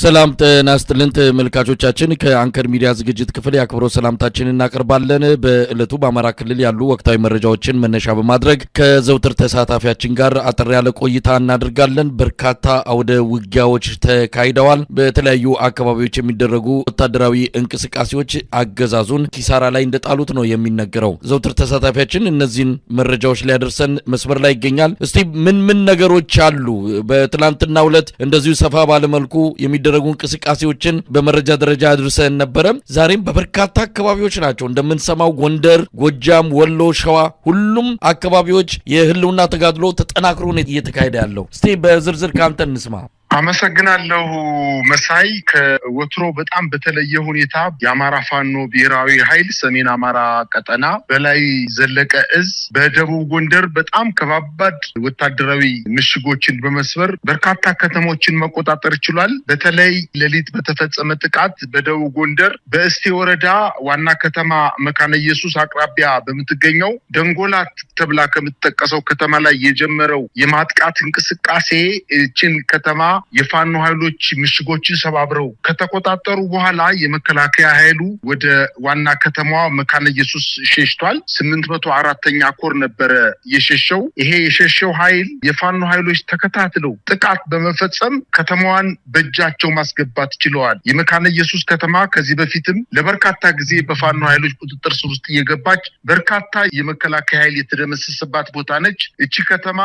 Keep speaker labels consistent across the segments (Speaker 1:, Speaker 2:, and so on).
Speaker 1: ሰላም ጤና ይስጥልን ተመልካቾቻችን ከአንከር ሚዲያ ዝግጅት ክፍል ያክብሮ ሰላምታችንን እናቀርባለን። በእለቱ በአማራ ክልል ያሉ ወቅታዊ መረጃዎችን መነሻ በማድረግ ከዘውትር ተሳታፊያችን ጋር አጠር ያለ ቆይታ እናደርጋለን። በርካታ አውደ ውጊያዎች ተካሂደዋል። በተለያዩ አካባቢዎች የሚደረጉ ወታደራዊ እንቅስቃሴዎች አገዛዙን ኪሳራ ላይ እንደጣሉት ነው የሚነገረው። ዘውትር ተሳታፊያችን እነዚህን መረጃዎች ሊያደርሰን መስመር ላይ ይገኛል። እስቲ ምን ነገሮች አሉ? በትላንትናው ዕለት እንደዚሁ ሰፋ ባለ መልኩ የሚደረጉ እንቅስቃሴዎችን በመረጃ ደረጃ አድርሰን ነበር። ዛሬም በበርካታ አካባቢዎች ናቸው እንደምንሰማው ጎንደር፣ ጎጃም፣ ወሎ፣ ሸዋ ሁሉም አካባቢዎች የህልውና ተጋድሎ ተጠናክሮ ነው እየተካሄደ ያለው። እስቲ በዝርዝር ካንተ እንስማ።
Speaker 2: አመሰግናለሁ መሳይ። ከወትሮ በጣም በተለየ ሁኔታ የአማራ ፋኖ ብሔራዊ ኃይል ሰሜን አማራ ቀጠና በላይ ዘለቀ እዝ በደቡብ ጎንደር በጣም ከባባድ ወታደራዊ ምሽጎችን በመስበር በርካታ ከተሞችን መቆጣጠር ችሏል። በተለይ ሌሊት በተፈጸመ ጥቃት በደቡብ ጎንደር በእስቴ ወረዳ ዋና ከተማ መካነ ኢየሱስ አቅራቢያ በምትገኘው ደንጎላት ተብላ ከምትጠቀሰው ከተማ ላይ የጀመረው የማጥቃት እንቅስቃሴ እችን ከተማ የፋኖ ኃይሎች ምሽጎችን ሰባብረው ከተቆጣጠሩ በኋላ የመከላከያ ኃይሉ ወደ ዋና ከተማዋ መካነ ኢየሱስ ሸሽቷል። 804ኛ ኮር ነበር የሸሸው። ይሄ የሸሸው ኃይል የፋኖ ኃይሎች ተከታትለው ጥቃት በመፈጸም ከተማዋን በእጃቸው ማስገባት ችለዋል። የመካነ ኢየሱስ ከተማ ከዚህ በፊትም ለበርካታ ጊዜ በፋኖ ኃይሎች ቁጥጥር ስር ውስጥ እየገባች በርካታ የመከላከያ ኃይል የተደመሰሰባት ቦታ ነች። እቺ ከተማ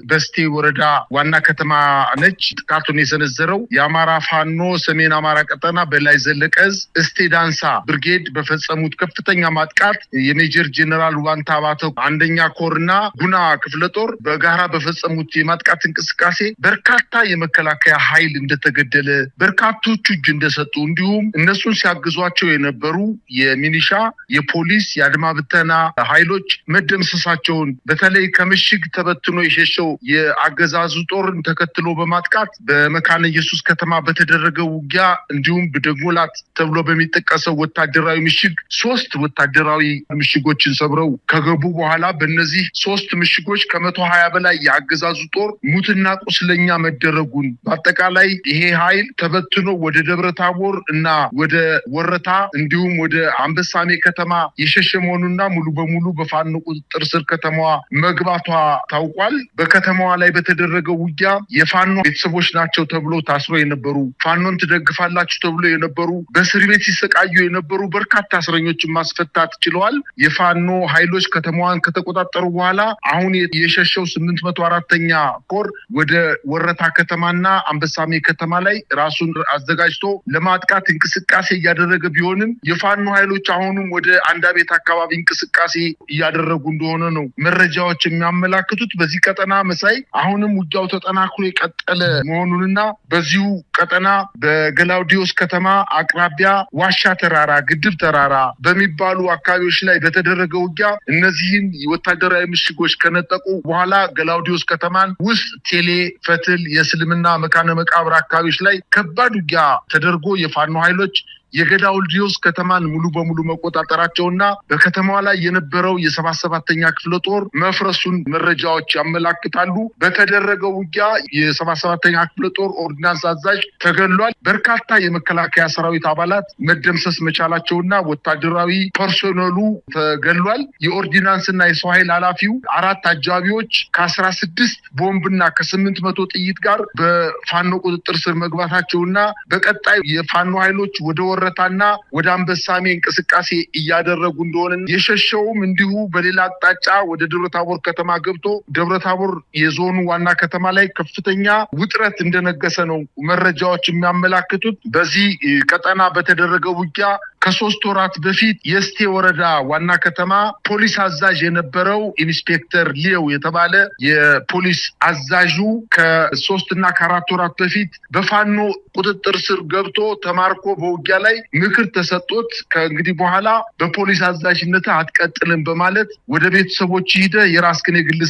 Speaker 2: በስቴ ወረዳ ዋና ከተማ ነች። ጥቃቱን የሰነዘረው የአማራ ፋኖ ሰሜን አማራ ቀጠና በላይ ዘለቀ እዝ እስቴ ዳንሳ ብርጌድ በፈጸሙት ከፍተኛ ማጥቃት የሜጀር ጄኔራል ዋንታ ባተው አንደኛ ኮርና ጉና ክፍለ ጦር በጋራ በፈጸሙት የማጥቃት እንቅስቃሴ በርካታ የመከላከያ ኃይል እንደተገደለ፣ በርካቶቹ እጅ እንደሰጡ እንዲሁም እነሱን ሲያግዟቸው የነበሩ የሚኒሻ፣ የፖሊስ፣ የአድማ ብተና ኃይሎች መደምሰሳቸውን በተለይ ከምሽግ ተበትኖ የሸሸው የአገዛዙ ጦርን ተከትሎ በማጥቃት በመካነ ኢየሱስ ከተማ በተደረገው ውጊያ እንዲሁም በደንጎላት ተብሎ በሚጠቀሰው ወታደራዊ ምሽግ 3 ወታደራዊ ምሽጎችን ሰብረው ከገቡ በኋላ በእነዚህ 3 ምሽጎች ከ120 በላይ የአገዛዙ ጦር ሙትና ቁስለኛ መደረጉን በአጠቃላይ ይሄ ኃይል ተበትኖ ወደ ደብረታቦር እና ወደ ወረታ እንዲሁም ወደ አንበሳሜ ከተማ የሸሸ መሆኑና ሙሉ በሙሉ በፋኖ ቁጥጥር ስር ከተማዋ መግባቷ ታውቋል። በከተማዋ ላይ በተደረገው ውጊያ የፋኖ ቤተሰቦች ናቸው ተብሎ ታስሮ የነበሩ፣ ፋኖን ትደግፋላችሁ ተብሎ የነበሩ፣ በእስር ቤት ሲሰቃዩ የነበሩ በርካታ እስረኞችን ማስፈታት ችለዋል። የፋኖ ኃይሎች ከተማዋን ከተቆጣጠሩ በኋላ አሁን የሸሸው 804ኛ ኮር ወደ ወረታ ከተማና አንበሳሜ ከተማ ላይ ራሱን አዘጋጅቶ ለማጥቃት እንቅስቃሴ እያደረገ ቢሆንም የፋኖ ኃይሎች አሁንም ወደ አንዳቤት አካባቢ እንቅስቃሴ እያደረጉ እንደሆነ ነው መረጃዎች የሚያመላክቱት። በዚህ ቀጠና መሳይ አሁንም ውጊያው ተጠናክሮ የቀጠለ መሆኑንና በዚሁ ቀጠና በገላውዲዮስ ከተማ አቅራቢያ ዋሻ ተራራ፣ ግድብ ተራራ በሚባሉ አካባቢዎች ላይ በተደረገ ውጊያ እነዚህን ወታደራዊ ምሽጎች ከነጠቁ በኋላ ገላውዲዮስ ከተማን ውስጥ ቴሌ፣ ፈትል፣ የእስልምና መካነ መቃብር አካባቢዎች ላይ ከባድ ውጊያ ተደርጎ የፋኖ ኃይሎች የገላውዲዮስ ከተማን ሙሉ በሙሉ መቆጣጠራቸውና በከተማዋ ላይ የነበረው የ77ኛ ክፍለ ጦር መፍረሱን መረጃዎች ያመላክታሉ። በተደረገው ውጊያ የ77ኛ ክፍለ ጦር ኦርዲናንስ አዛዥ ተገድሏል። በርካታ የመከላከያ ሰራዊት አባላት መደምሰስ መቻላቸውና ወታደራዊ ፐርሶኔሉ ተገድሏል። የኦርዲናንስና የሰው ኃይል ኃላፊው 4 አጃቢዎች ከ16 ቦምብና ከ800 ጥይት ጋር በፋኖ ቁጥጥር ስር መግባታቸውና በቀጣይ የፋኖ ኃይሎች ወደ ወረታና ወደ አንበሳሜ እንቅስቃሴ እያደረጉ እንደሆነ የሸሸውም እንዲሁ በሌላ አቅጣጫ ወደ ደብረታቦር ከተማ ገብቶ ደብረታቦር የዞኑ ዋና ከተማ ላይ ከፍተኛ ውጥረት እንደነገሰ ነው መረጃዎች የሚያመላክቱት። በዚህ ቀጠና በተደረገው ውጊያ ከ3 ወራት በፊት የእስቴ ወረዳ ዋና ከተማ ፖሊስ አዛዥ የነበረው ኢንስፔክተር ሊዮ የተባለ የፖሊስ አዛዡ ከ3 እና ከ4 ወራት በፊት በፋኖ ቁጥጥር ስር ገብቶ ተማርኮ በውጊያ ላይ ምክር ተሰጥቶት ከእንግዲህ በኋላ በፖሊስ አዛዥነት አትቀጥልም በማለት ወደ ቤተሰቦች ሄደ የራስክን የግል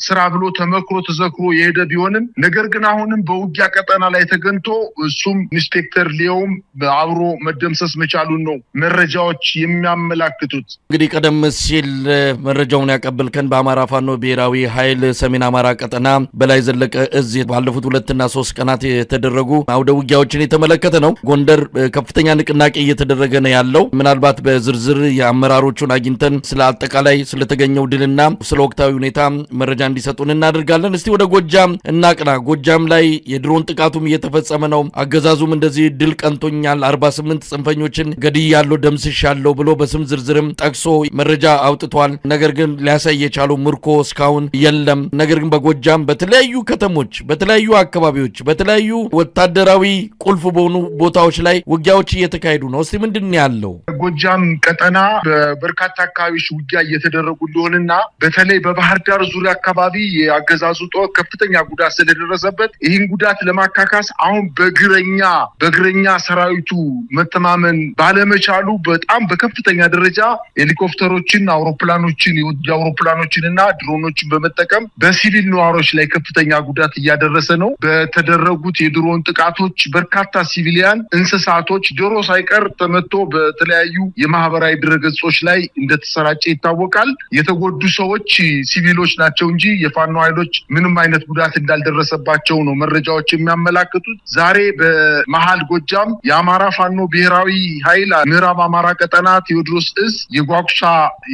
Speaker 2: ስራ ብሎ ተመክሮ ተዘክሮ የሄደ ቢሆንም ነገር ግን አሁንም በውጊያ ቀጠና ላይ ተገንቶ እሱም ኢንስፔክተር ሊዮም አብሮ መደምሰስ መቻሉን ነው መረጃዎች የሚያመላክቱት።
Speaker 1: እንግዲህ ቀደም ሲል መረጃውን ያቀበልከን በአማራ ፋኖ ብሔራዊ ኃይል ሰሜን አማራ ቀጠና በላይ ዘለቀ እዝ ባለፉት 2 እና 3 ቀናት የተደረጉ አውደ ውጊያዎችን የተመለከተ ነው። ጎንደር ከፍተኛ ንቅናቄ እየተደረገ ነው ያለው። ምናልባት በዝርዝር የአመራሮቹን አግኝተን ስለ አጠቃላይ ስለተገኘው ድልና ስለ ወቅታዊ ሁኔታ መረጃ እንዲሰጡን እናደርጋለን። እስቲ ወደ ጎጃም እናቅና። ጎጃም ላይ የድሮን ጥቃቱም እየተፈጸመ ነው። አገዛዙም እንደዚህ ድል ቀንቶኛል 48 ጽንፈኞችን ገድያለሁ ደምስሻለሁ ብሎ በስም ዝርዝርም ጠቅሶ መረጃ አውጥቷል። ነገር ግን ሊያሳይ የቻለው ምርኮ እስካሁን የለም። ነገር ግን በጎጃም በተለያዩ ከተሞች በተለያዩ አካባቢዎች በተለያዩ ወታደራዊ ቁልፍ በሆኑ ቦታዎች ላይ ውጊያዎች እየተካሄዱ ነው። እስቲ ምንድነው ያለው?
Speaker 2: ጎጃም ቀጠና በበርካታ አካባቢዎች ውጊያ እየተደረጉ እንደሆነና በተለይ በባህር ዳር ዙሪያ አካባቢ የአገዛዙ ጦር ከፍተኛ ጉዳት ስለደረሰበት ይህን ጉዳት ለማካካስ አሁን በእግረኛ ሰራዊቱ መተማመን ባለመቻሉ በጣም በከፍተኛ ደረጃ ሄሊኮፕተሮችን፣ አውሮፕላኖችን እና ድሮኖችን በመጠቀም በሲቪል ነዋሪዎች ላይ ከፍተኛ ጉዳት እያደረሰ ነው። በተደረጉት የድሮን ጥቃቶች በርካታ ሲቪሊያን እንስሳቶች፣ ዶሮ ሳይቀር ተመቶ በተለያዩ የማህበራዊ ድረገጾች ላይ እንደተሰራጨ ይታወቃል። የተጎዱ ሰዎች ሲቪሎች ናቸው እንጂ የፋኖ ኃይሎች ምንም አይነት ጉዳት እንዳልደረሰባቸው ነው መረጃዎች የሚያመላክቱት። ዛሬ በመሃል ጎጃም የአማራ ፋኖ ብሔራዊ ኃይል ምዕራብ አማራ ቀጠና ቴዎድሮስ እዝ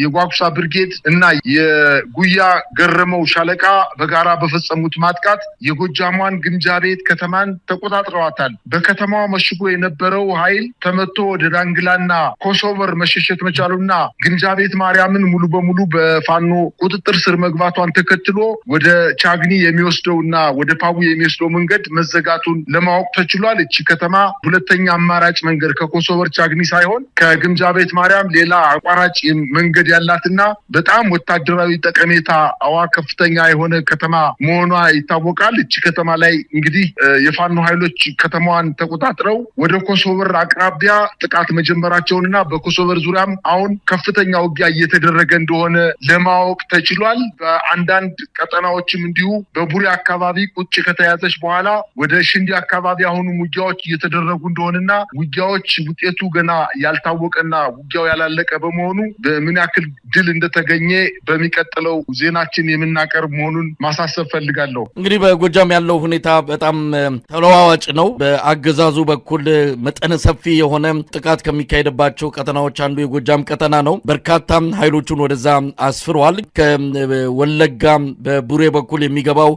Speaker 2: የጓጉሳ ብርጌድ እና የጉያ ገረመው ሻለቃ በጋራ በፈጸሙት ማጥቃት የጎጃሟን ግምጃ ቤት ከተማን ተቆጣጥረዋታል። በከተማዋ መሽጎ የነበረው ኃይል ተመቶ ወደ ዳንግላና ኮሶቨር መሸሸት መቻሉና ግምጃ ቤት ማርያምን ሙሉ በሙሉ በፋኖ ቁጥጥር ስር መግባቷን ተከትሎ ወደ ቻግኒ የሚወስደውና ወደ ፓቡ የሚወስደው መንገድ መዘጋቱን ለማወቅ ተችሏል። እቺ ከተማ ሁለተኛ አማራጭ መንገድ ከኮሶቨር ቻግኒ ሳይሆን ከግምጃ ቤት ማርያም ሌላ አቋራጭ መንገድ ያላትና በጣም ወታደራዊ ጠቀሜታ ከፍተኛ የሆነ ከተማ መሆኗ ይታወቃል። እቺ ከተማ ላይ እንግዲህ የፋኖ ኃይሎች ከተማዋን ተቆጣጥረው ወደ ኮሶቨር አቅራቢያ ጥቃት መጀመራቸውንና በኮሶቨር ዙሪያም አሁን ከፍተኛ ውጊያ እየተደረገ እንደሆነ ለማወቅ ተችሏል። በአንዳንድ ቀጠናዎችም እንዲሁ በቡሬ አካባቢ ቁጭ ከተያዘች በኋላ ወደ ሽንዲ አካባቢ አሁንም ውጊያዎች እየተደረጉ እንደሆነና ውጊያዎች ውጤቱ ገና ያልታወቀና ውጊያው ያላለቀ በመሆኑ በምን ያክል ድል እንደተገኘ በሚቀጥለው ዜናችን የምናቀርብ መሆኑን ማሳሰብ ፈልጋለሁ።
Speaker 1: እንግዲህ በጎጃም ያለው ሁኔታ በጣም ተለዋዋጭ ነው። በአገዛዙ በኩል መጠነ ሰፊ የሆነ ጥቃት ከሚካሄድባቸው ቀጠናዎች አንዱ የጎጃም ቀጠና ነው። በርካታ ኃይሎቹን ወደዛ አስፍሯል። ከወለጋ በቡሬ በኩል የሚገባው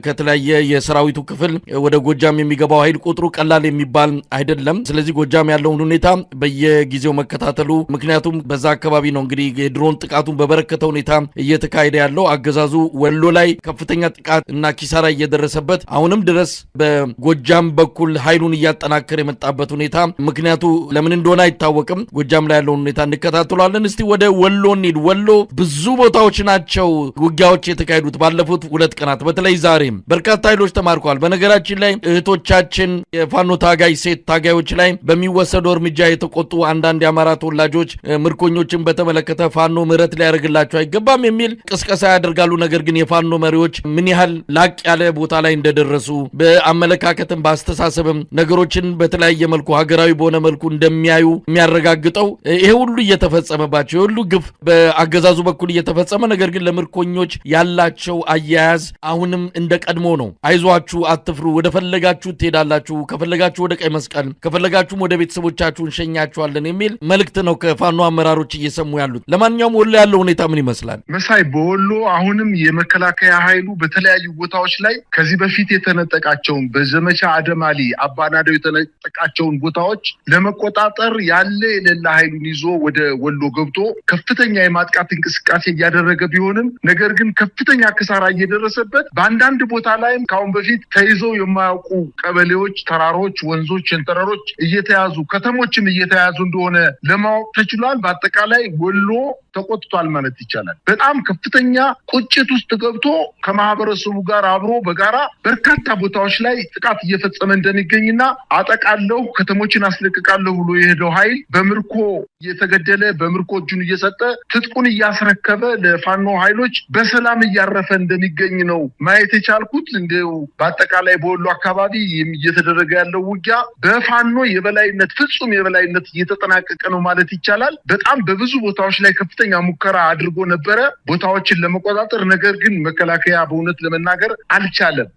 Speaker 1: ከተለያየ የሰራዊቱ ክፍል ወደ ጎጃም የሚገባው ኃይል ቁጥሩ ቀላል የሚባል አይደለም። ስለዚህ ጎጃም ያለውን ሁኔታ በየጊዜው መከታተሉ፣ ምክንያቱም በዛ አካባቢ ነው እንግዲህ የድሮን ጥቃቱን በበረከተ ሁኔታ እየተካሄደ ያለው። አገዛዙ ወሎ ላይ ከፍተኛ ጥቃት እና ኪሳራ እየደረሰበት አሁንም ድረስ በጎጃም በኩል ኃይሉን እያጠናከረ የመጣበት ሁኔታ ምክንያቱ ለምን እንደሆነ አይታወቅም። ጎጃም ላይ ያለውን ሁኔታ እንከታተላለን። እስቲ ወደ ወሎ እንሂድ። ወሎ ብዙ ቦታዎች ናቸው ውጊያዎች የተካሄዱት ባለፉት 2 ቀናት። በተለይ ዛሬም በርካታ ኃይሎች ተማርከዋል። በነገራችን ላይ እህቶቻችን የፋኖ ታጋይ ሴት ታጋዮች ላይ በሚወሰደው እርምጃ የተቆጡ አንዳንድ የአማራ ተወላጆች ምርኮኞችን በተመለከተ ፋኖ ምህረት ሊያደርግላቸው አይገባም የሚል ቅስቀሳ ያደርጋሉ። ነገር ግን የፋኖ መሪዎች ምን ያህል ላቅ ያለ ቦታ ላይ እንደደረሱ በአመለካከትም በአስተሳሰብም ነገሮችን በተለያየ መልኩ ሀገራዊ በሆነ መልኩ እንደሚያዩ የሚያረጋግጠው ይሄ ሁሉ እየተፈጸመባቸው ሁሉ ግፍ በአገዛዙ በኩል እየተፈጸመ ነገር ግን ለምርኮኞች ያላቸው አያያዝ አሁንም እንደ ቀድሞ ነው። አይዟችሁ፣ አትፍሩ፣ ወደ ፈለጋችሁ ትሄዳላችሁ፣ ከፈለጋችሁ ወደ ቀይ መስቀል፣ ከፈለጋችሁም ወደ ቤተሰቦቻችሁ እንሸኛችኋለን የሚል መልእክት ነው ከፋኖ አመራሮች እየሰሙ ያሉት። ለማንኛውም ወሎ ያለው ሁኔታ ምን ይመስላል?
Speaker 2: መሳይ፣ በወሎ አሁንም የመከላከያ ኃይሉ በተለያዩ ቦታዎች ላይ ከዚህ በፊት የተነጠቃቸውን በዘመቻ አደማሊ አባናደው የተነጠቃቸውን ቦታዎች ለመቆጣጠር ያለ የሌላ ኃይሉን ይዞ ወደ ወሎ ገብቶ ከፍተኛ የማጥቃት እንቅስቃሴ እያደረገ ቢሆንም ነገር ግን ከፍተኛ ክሳራ እየደረሰበት በአንዳንድ ቦታ ላይም ካሁን በፊት ተይዘው የማያውቁ ቀበሌዎች፣ ተራሮች፣ ወንዞች፣ ሸንተረሮች እየተያዙ ከተሞችም እየተያዙ እንደሆነ ለማወቅ ተችሏል። በአጠቃላይ ወሎ ተቆጥቷል ማለት ይቻላል። በጣም ከፍተኛ ቁጭት ውስጥ ገብቶ ከማህበረሰቡ ጋር አብሮ በጋራ በርካታ ቦታዎች ላይ ጥቃት እየፈጸመ እንደሚገኝና አጠቃለው ከተሞችን አስለቅቃለሁ ብሎ የሄደው ኃይል በምርኮ እየተገደለ በምርኮ እጁን እየሰጠ ትጥቁን እያስረከበ ለፋኖ ኃይሎች በሰላም እያረፈ እንደሚገኝ ነው ማየት የቻልኩት። እንደው በአጠቃላይ በወሎ አካባቢ እየተደረገ ያለው ውጊያ በፋኖ የበላይነት ፍጹም የበላይ የበላይነት እየተጠናቀቀ ነው ማለት ይቻላል። በጣም በብዙ ቦታዎች ላይ ከፍተኛ ሙከራ አድርጎ ነበረ ቦታዎችን ለመቆጣጠር። ነገር ግን መከላከያ በእውነት ለመናገር አልቻለም።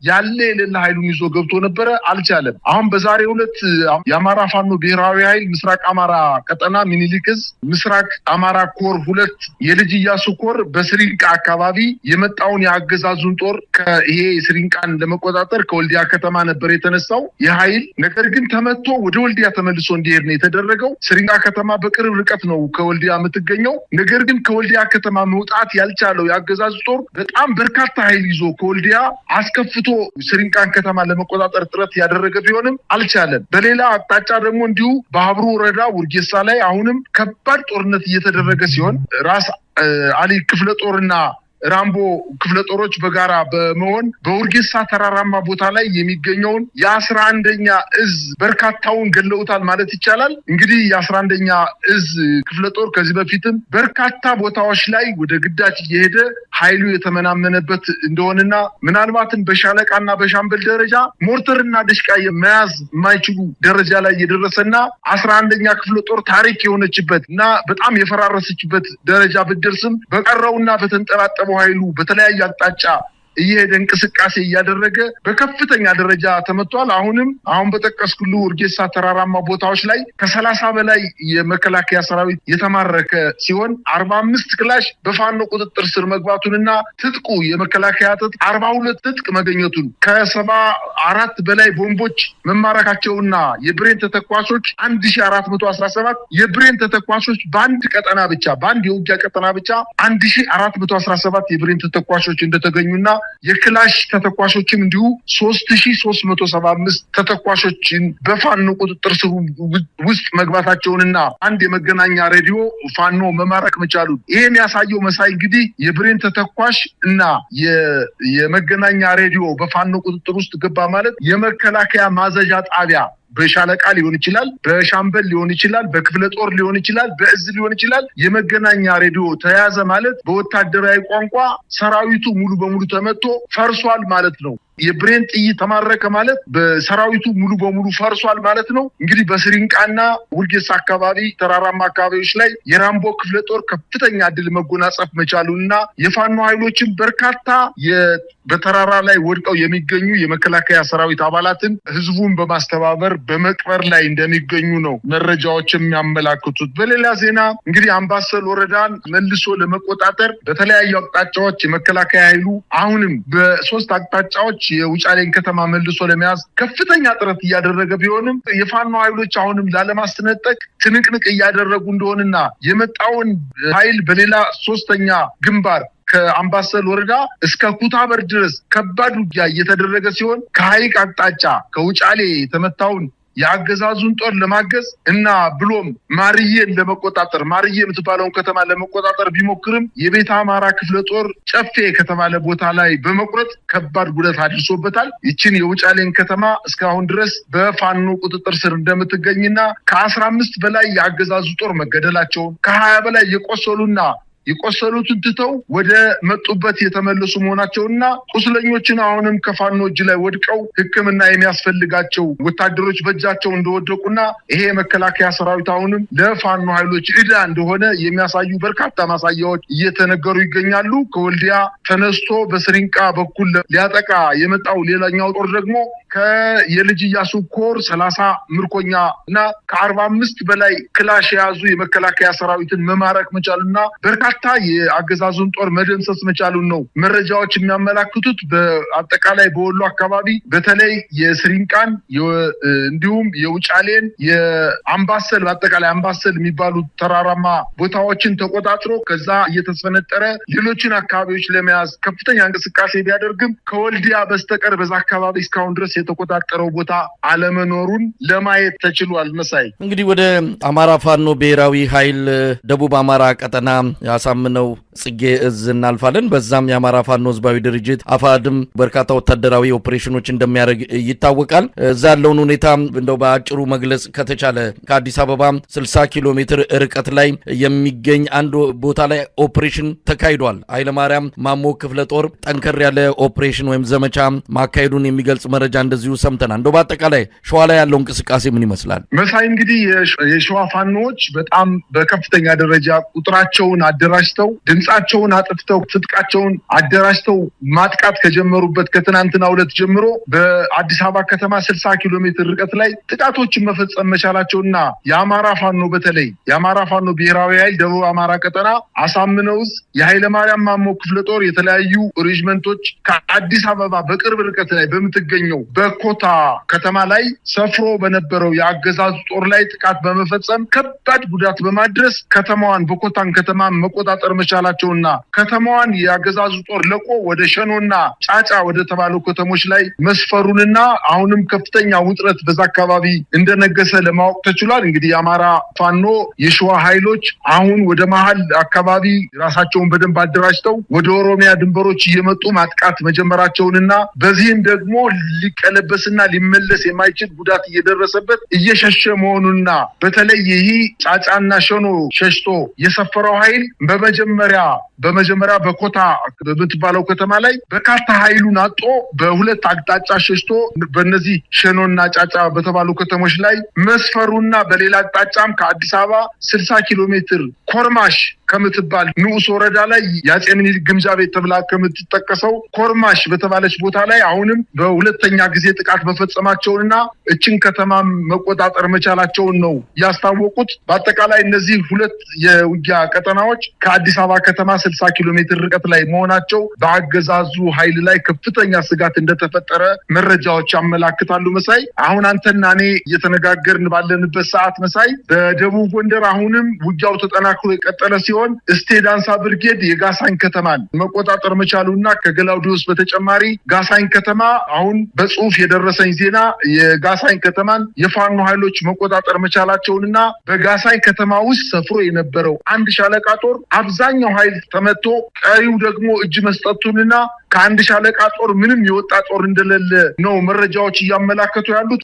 Speaker 2: ያለ የሌለ ኃይሉን ይዞ ገብቶ ነበረ፣ አልቻለም። አሁን በዛሬው ዕለት የአማራ ፋኖ ብሔራዊ ኃይል ምስራቅ አማራ ቀጠና ሚኒሊክ ዕዝ ምስራቅ አማራ ኮር 2 የልጅ ኢያሱ ኮር በስሪንቃ አካባቢ የመጣውን የአገዛዙን ጦር ይሄ ስሪንቃን ለመቆጣጠር ከወልዲያ ከተማ ነበር የተነሳው የኃይል። ነገር ግን ተመቶ ወደ ወልዲያ ተመልሶ እንዲሄድ ነው የተደረገው። ስሪንቃ ከተማ በቅርብ ርቀት ነው ከወልዲያ የምትገኘው። ነገር ግን ከወልዲያ ከተማ መውጣት ያልቻለው የአገዛዙ ጦር በጣም በርካታ ኃይል ይዞ ከወልዲያ አስከፍቶ ስሪንቃን ከተማ ለመቆጣጠር ጥረት ያደረገ ቢሆንም አልቻለም። በሌላ አቅጣጫ ደግሞ እንዲሁ በሀብሩ ወረዳ ውርጌሳ ላይ አሁንም ከባድ ጦርነት እየተደረገ ሲሆን ራስ አሊ ክፍለ ጦርና ራምቦ ክፍለ ጦሮች በጋራ በመሆን በውርጌሳ ተራራማ ቦታ ላይ የሚገኘውን የ11ኛ ዕዝ በርካታውን ገለውታል ማለት ይቻላል። እንግዲህ የ11ኛ ዕዝ ክፍለ ጦር ከዚህ በፊትም በርካታ ቦታዎች ላይ ወደ ግዳጅ እየሄደ ኃይሉ የተመናመነበት እንደሆነና ምናልባትም በሻለቃና በሻምበል ደረጃ ሞርተርና ድሽቃ የመያዝ የማይችሉ ደረጃ ላይ የደረሰና 11ኛ ክፍለ ጦር ታሪክ የሆነችበት እና በጣም የፈራረሰችበት ደረጃ ብትደርስም በቀረውና በተንጠባጠበው ኃይሉ በተለያየ አቅጣጫ እየሄደ እንቅስቃሴ እያደረገ በከፍተኛ ደረጃ ተመቷል። አሁን በተቀስኩሉ ውርጌሳ ተራራማ ቦታዎች ላይ ከ30 በላይ የመከላከያ ሰራዊት የተማረከ ሲሆን 45 ክላሽ በፋኖ ቁጥጥር ስር መግባቱንና ትጥቁ የመከላከያ ትጥቅ 42 ትጥቅ መገኘቱን ከ74 በላይ ቦምቦች መማረካቸውና የብሬን ተተኳሾች 1417 የብሬን ተተኳሾች በአንድ የውጊያ ቀጠና ብቻ 1417 የብሬን ተተኳሾች እንደተገኙና የክላሽ ተተኳሾችም እንዲሁ 3375 ተተኳሾችን በፋኖ ቁጥጥር ስር ውስጥ መግባታቸውንና አንድ የመገናኛ ሬዲዮ ፋኖ መማረክ መቻሉን ይሄን ያሳየው መሳይ እንግዲህ የብሬን ተተኳሽ እና የመገናኛ ሬዲዮ በፋኖ ቁጥጥር ውስጥ ገባ ማለት የመከላከያ ማዘዣ ጣቢያ በሻለቃ ሊሆን ይችላል፣ በሻምበል ሊሆን ይችላል፣ በክፍለ ጦር ሊሆን ይችላል፣ በእዝ ሊሆን ይችላል። የመገናኛ ሬዲዮ ተያዘ ማለት በወታደራዊ ቋንቋ ሰራዊቱ ሙሉ በሙሉ ተመቶ ፈርሷል ማለት ነው። የብሬን ጥይት ተማረከ ማለት በሰራዊቱ ሙሉ በሙሉ ፈርሷል ማለት ነው። እንግዲህ በስሪንቃና ውርጌሳ አካባቢ ተራራማ አካባቢዎች ላይ የራምቦ ክፍለ ጦር ከፍተኛ ድል መጎናጸፍ መቻሉንና የፋኖ ኃይሎችን በርካታ በተራራ ላይ ወድቀው የሚገኙ የመከላከያ ሰራዊት አባላትን ህዝቡን በማስተባበር በመቅበር ላይ እንደሚገኙ ነው መረጃዎች የሚያመላክቱት። በሌላ ዜና እንግዲህ አምባሰል ወረዳን መልሶ ለመቆጣጠር በተለያዩ አቅጣጫዎች የመከላከያ ኃይሉ አሁንም በ3 አቅጣጫዎች የውጫሌን ከተማ መልሶ ለመያዝ ከፍተኛ ጥረት እያደረገ ቢሆንም የፋኖ ኃይሎች አሁንም ላለማስነጠቅ ትንቅንቅ እያደረጉ እንደሆነና የመጣውን ኃይል በሌላ 3ኛ ግንባር ከአምባሰል ወረዳ እስከ ኩታበር ድረስ ከባድ ውጊያ እየተደረገ ሲሆን ከሐይቅ አቅጣጫ ከውጫሌ የተመታውን የአገዛዙን ጦር ለማገዝ እና ብሎም ማርዬን ለመቆጣጠር ማርዬ የምትባለውን ከተማ ለመቆጣጠር ቢሞክርም የቤተ አማራ ክፍለ ጦር ጨፌ ከተባለ ቦታ ላይ በመቁረጥ ከባድ ጉዳት አድርሶበታል። ይችን የውጫሌን ከተማ እስካሁን ድረስ በፋኖ ቁጥጥር ስር እንደምትገኝና ከ15 በላይ የአገዛዙ ጦር መገደላቸውን ከ20 በላይ የቆሰሉትን ትተው ወደ መጡበት የተመለሱ መሆናቸውና ቁስለኞችን አሁንም ከፋኖ እጅ ላይ ወድቀው ሕክምና የሚያስፈልጋቸው ወታደሮች በእጃቸው እንደወደቁና ይሄ መከላከያ ሰራዊት አሁንም ለፋኖ ኃይሎች ዕዳ እንደሆነ የሚያሳዩ በርካታ ማሳያዎች እየተነገሩ ይገኛሉ። ከወልዲያ ተነስቶ በስሪንቃ በኩል ሊያጠቃ የመጣው ሌላኛው ጦር ደግሞ ከየልጅ ኢያሱ ኮር 30 ምርኮኛ እና ከ45 በላይ ክላሽ የያዙ የመከላከያ ሰራዊትን መማረክ መቻሉና በርካታ የአገዛዙን ጦር መደምሰስ መቻሉን ነው መረጃዎች የሚያመላክቱት። በአጠቃላይ በወሎ አካባቢ በተለይ የስሪንቃን እንዲሁም የውጫሌን የአምባሰል በአጠቃላይ አምባሰል የሚባሉ ተራራማ ቦታዎችን ተቆጣጥሮ ከዛ እየተስፈነጠረ ሌሎችን አካባቢዎች ለመያዝ ከፍተኛ እንቅስቃሴ ቢያደርግም ከወልዲያ በስተቀር በዛ አካባቢ እስካሁን ድረስ የተቆጣጠረው ቦታ አለመኖሩን ለማየት ተችሏል። መሳይ
Speaker 1: እንግዲህ ወደ አማራ ፋኖ ብሔራዊ ኃይል ደቡብ አማራ ቀጠና አሳምነው ጽጌ እዝ እናልፋለን። በዛም የአማራ ፋኖ ህዝባዊ ድርጅት አፋድም በርካታ ወታደራዊ ኦፕሬሽኖች እንደሚያደርግ ይታወቃል። እዛ ያለውን ሁኔታ እንደው በአጭሩ መግለጽ ከተቻለ ከአዲስ አበባ 60 ኪሎ ሜትር ርቀት ላይ የሚገኝ አንድ ቦታ ላይ ኦፕሬሽን ተካሂዷል። ኃይለማርያም ማሞ ክፍለ ጦር ጠንከር ያለ ኦፕሬሽን ወይም ዘመቻ ማካሄዱን የሚገልጽ መረጃ እንደዚሁ ሰምተናል። እንደው በአጠቃላይ ሸዋ ላይ ያለው እንቅስቃሴ ምን ይመስላል?
Speaker 2: መሳይ እንግዲህ የሸዋ ፋኖዎች በጣም በከፍተኛ ደረጃ ቁጥራቸውን አደራጅተው ድምጻቸውን አጥፍተው ትጥቃቸውን አደራጅተው ማጥቃት ከጀመሩበት ከትናንትናው ዕለት ጀምሮ በአዲስ አበባ ከተማ 60 ኪሎ ሜትር ርቀት ላይ ጥቃቶችን መፈጸም መቻላቸውና የአማራ ፋኖ በተለይ የአማራ ፋኖ ብሔራዊ ኃይል ደቡብ አማራ ቀጠና አሳምነውዝ የኃይለማርያም ማሞ ክፍለ ጦር የተለያዩ ሬጅመንቶች ከአዲስ አበባ በቅርብ ርቀት ላይ በምትገኘው በኮታ ከተማ ላይ ሰፍሮ በነበረው የአገዛዙ ጦር ላይ ጥቃት በመፈጸም ከባድ ጉዳት በማድረስ ከተማዋን በኮታን ከተማ መቆጣጠር መቻላቸውና ከተማዋን የአገዛዙ ጦር ለቆ ወደ ሸኖና ጫጫ ወደ ተባሉ ከተሞች ላይ መስፈሩንና አሁንም ከፍተኛ ውጥረት በዛ አካባቢ እንደነገሰ ለማወቅ ተችሏል። እንግዲህ የአማራ ፋኖ የሸዋ ኃይሎች አሁን ወደ መሃል አካባቢ ራሳቸውን በደንብ አደራጅተው ወደ ኦሮሚያ ድንበሮች እየመጡ ማጥቃት መጀመራቸውንና በዚህም ደግሞ ሊቀለበስና ሊመለስ የማይችል ጉዳት እየደረሰበት እየሸሸ መሆኑንና በተለይ ይህ ጫጫና ሸኖ ሸሽቶ የሰፈረው ኃይል በመጀመሪያ በኮታ በምትባለው ከተማ ላይ በርካታ ኃይሉን አጦ በሁለት አቅጣጫ ሸሽቶ በእነዚህ ሸኖና ጫጫ በተባሉ ከተሞች ላይ መስፈሩና በሌላ አቅጣጫም ከአዲስ አበባ 60 ኪሎ ሜትር ኮርማሽ ከምትባል ንዑስ ወረዳ ላይ የአፄ ምኒልክ ግምጃ ቤት ተብላ ከምትጠቀሰው ኮርማሽ በተባለች ቦታ ላይ አሁንም በሁለተኛ ጊዜ ጥቃት መፈጸማቸውንና እችን ከተማ መቆጣጠር መቻላቸውን ነው ያስታወቁት። በአጠቃላይ እነዚህ ሁለት የውጊያ ቀጠናዎች ከአዲስ አበባ ከተማ 60 ኪሎ ሜትር ርቀት ላይ መሆናቸው በአገዛዙ ኃይል ላይ ከፍተኛ ስጋት እንደተፈጠረ መረጃዎች ያመላክታሉ። መሳይ አሁን አንተና እኔ እየተነጋገርን ባለንበት ሰዓት መሳይ በደቡብ ጎንደር አሁንም ውጊያው ተጠናክሮ የቀጠለ ሲሆን ስቴዳንሳ ብርጌድ የጋሳኝ ከተማን መቆጣጠር መቻሉና ከገላውዲዮስ በተጨማሪ ጋሳኝ ከተማ አሁን በጽሁፍ የደረሰኝ ዜና የጋሳኝ ከተማን የፋኖ ኃይሎች መቆጣጠር መቻላቸውንና በጋሳኝ ከተማ ውስጥ ሰፍሮ የነበረው አንድ ሻለቃ ጦር አብዛኛው ኃይል ተመቶ ቀሪው ደግሞ እጅ መስጠቱንና ከአንድ ሻለቃ ጦር ምንም የወጣ ጦር እንደሌለ ነው መረጃዎች እያመላከቱ ያሉት።